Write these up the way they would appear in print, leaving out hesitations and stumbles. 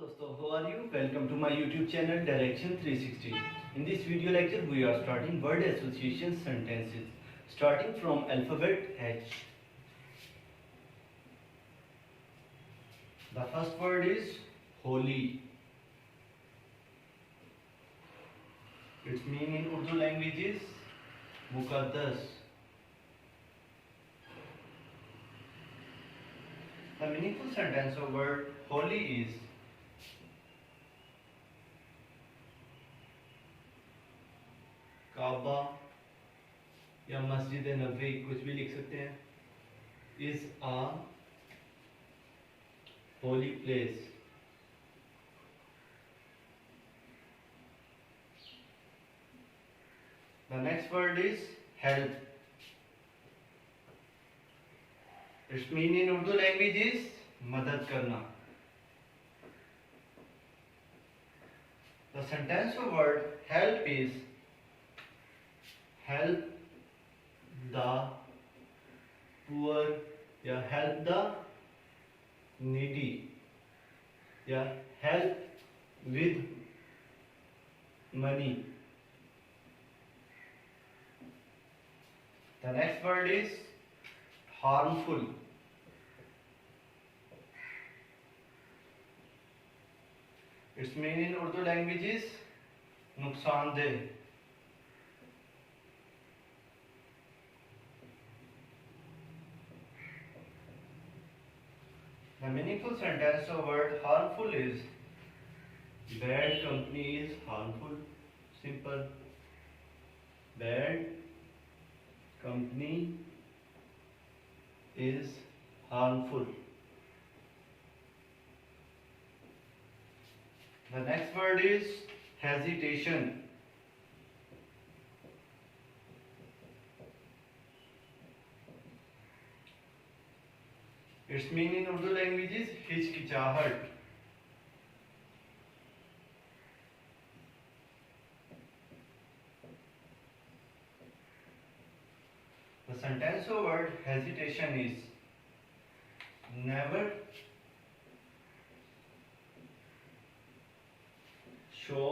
दोस्तों, how are you? Welcome to my YouTube channel Direction 360. In this video lecture, we are starting word association sentences, starting from alphabet H. The first word is holy. Its meaning in Urdu language is Muqaddas. The meaningful sentence of word holy is काबा या मस्जिद नबवी, कुछ भी लिख सकते हैं, is a holy place. The next word is help. Its meaning in Urdu language is मदद करना. The sentence of word help is help the poor या help the needy या help with money. The next word is harmful. Its meaning in Urdu language is नुकसानदेह. The meaningful sentence of word harmful is bad company is harmful. Simple. Bad company is harmful. The next word is hesitation. Its meaning in Urdu language is हिचकिचाहट. The sentence of word hesitation is never show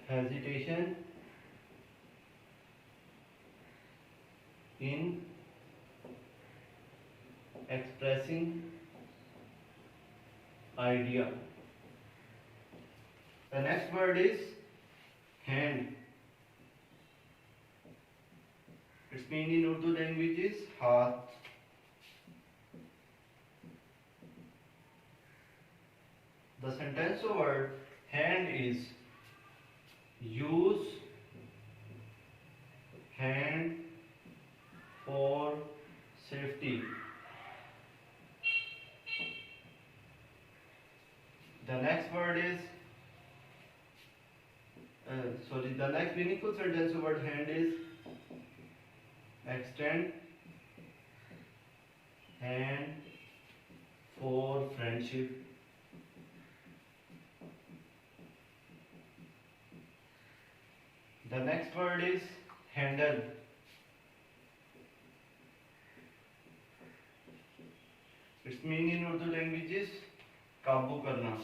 hesitation in expressing idea. The next word is hand. Its meaning in Urdu language is हाथ. The sentence of word hand is use hand for safety. The next word is the next meaningful sentence of word hand is extend hand for friendship. The next word is handle. Its meaning in Urdu language is काबू करना.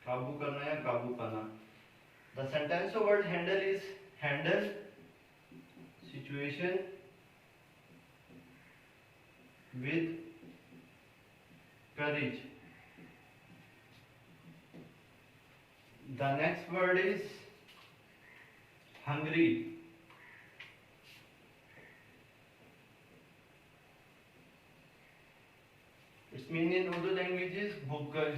काबू करना या काबू पाना. The sentence of word handle is handle situation with courage. The next word is hungry. Its meaning in Urdu language is Bhukkar.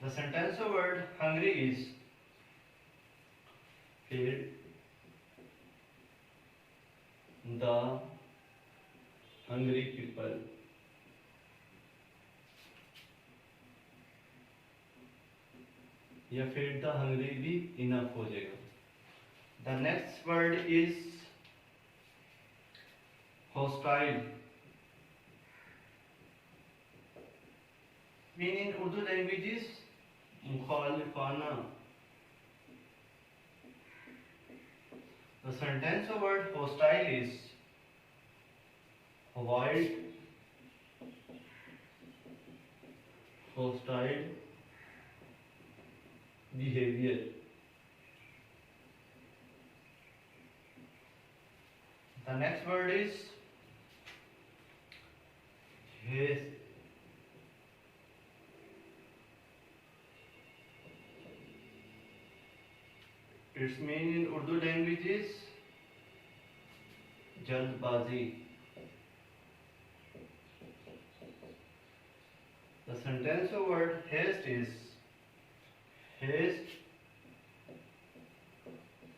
The sentence of word hungry is feed the hungry people. या feed the hungry भी enough हो जाएगा. The next word is hostile. Meaning in Urdu language is मुखालिफाना. The sentence of word hostile is avoid hostile behavior. The next word is haste. Its meaning in Urdu language is जल्दबाजी. The sentence of word haste is haste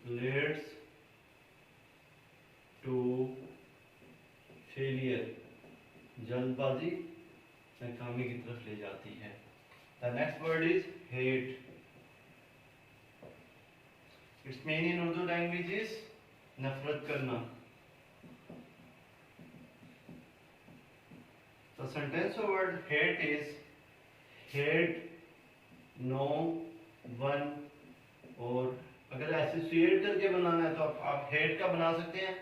leads to failure. जल्दबाजी नाकामी की तरफ ले जाती है. The next word is hate. Its meaning in Urdu language is नफरत करना. The sentence of word hate is hate no one. और अगर एसोसिएट करके बनाना है तो आप हेट का बना सकते हैं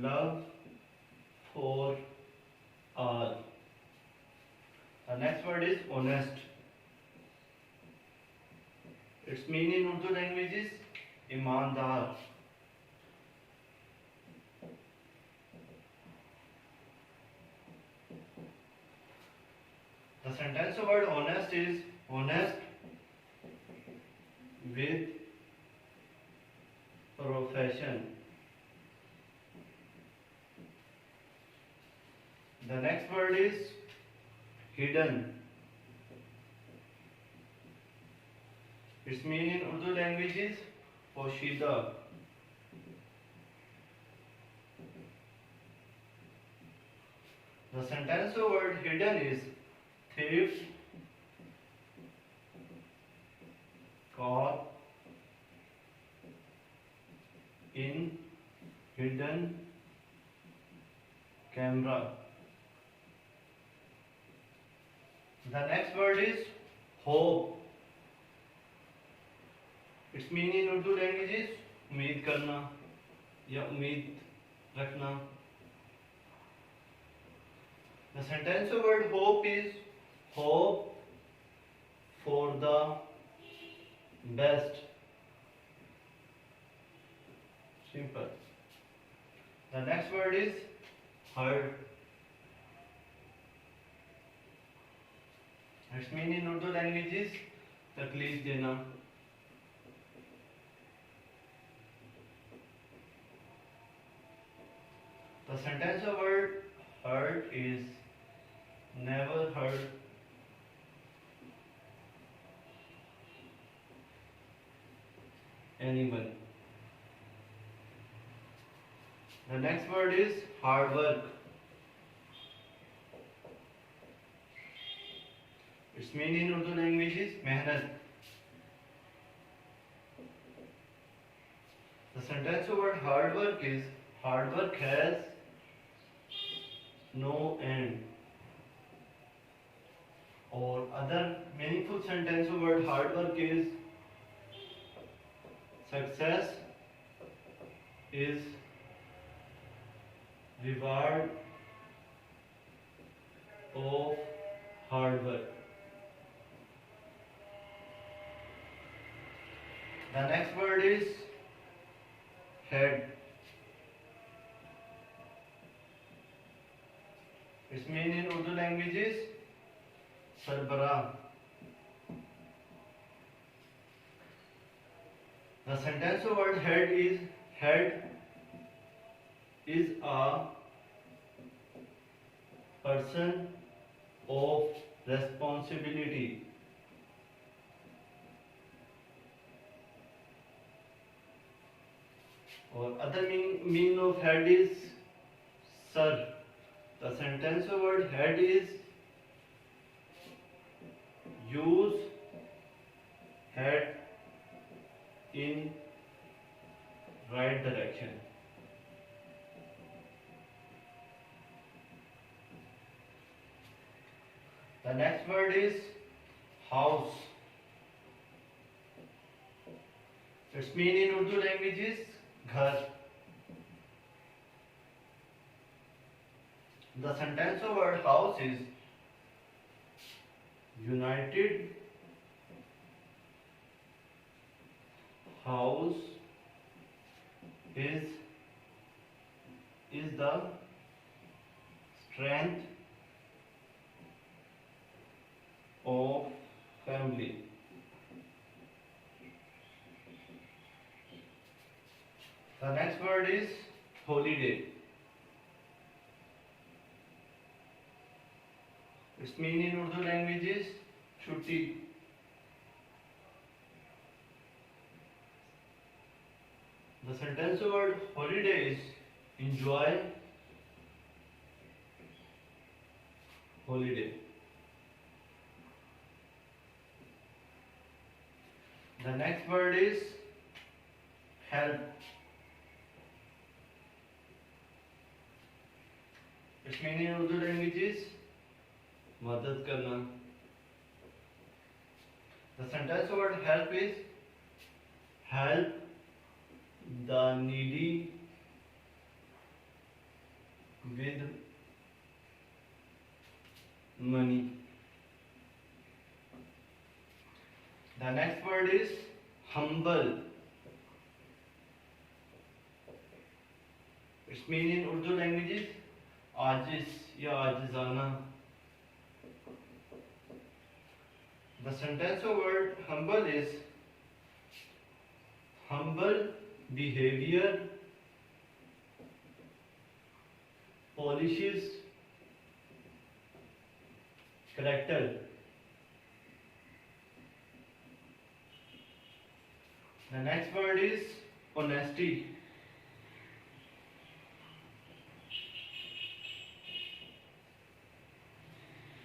love for all. The next word is honest. Its meaning in Urdu language is ईमानदार. The sentence of word honest is honest with profession. The next word is hidden. Its meaning in Urdu language is पोशीदा. The sentence of word hidden is thief caught in hidden camera. The next word is hope. Its meaning in Urdu language is उम्मीद करना या उम्मीद रखना. The sentence of word hope is hope for the best. Simple. The next word is hurt. Its meaning in Urdu language is तकलीफ देना. The sentence of word hurt is never hurt anyone. The next word is hard work. Its meaning in Urdu language is मेहनत. The sentence of word hard work is hard work has no end. Or other meaningful sentence of word hard work is success is reward of hard work. The next word is head. Its meaning in Urdu language is सरबराह. The sentence of word head is a person of responsibility. Or other meaning of head is sir. The sentence of word head is use head in right direction. The next word is house. Its meaning in Urdu language is घर. The sentence of word house is united house is the strength of family. The next word is holiday. Its meaning in Urdu language is छुट्टी. The sentence word holiday is enjoy holiday. The next word is help. Its meaning in Urdu language is मदद करना. The sentence word help is help the needy with money. The next word is humble. Its meaning in Urdu language is आजिज या आजिजाना. The sentence of word humble is humble behavior polishes character. The next word is honesty.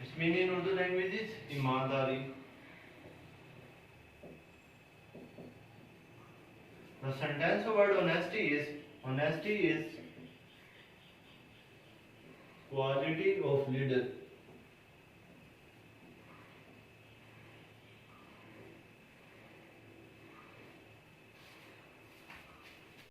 Its meaning in Urdu language is ईमानदारी. The sentence of word honesty is quality of leader.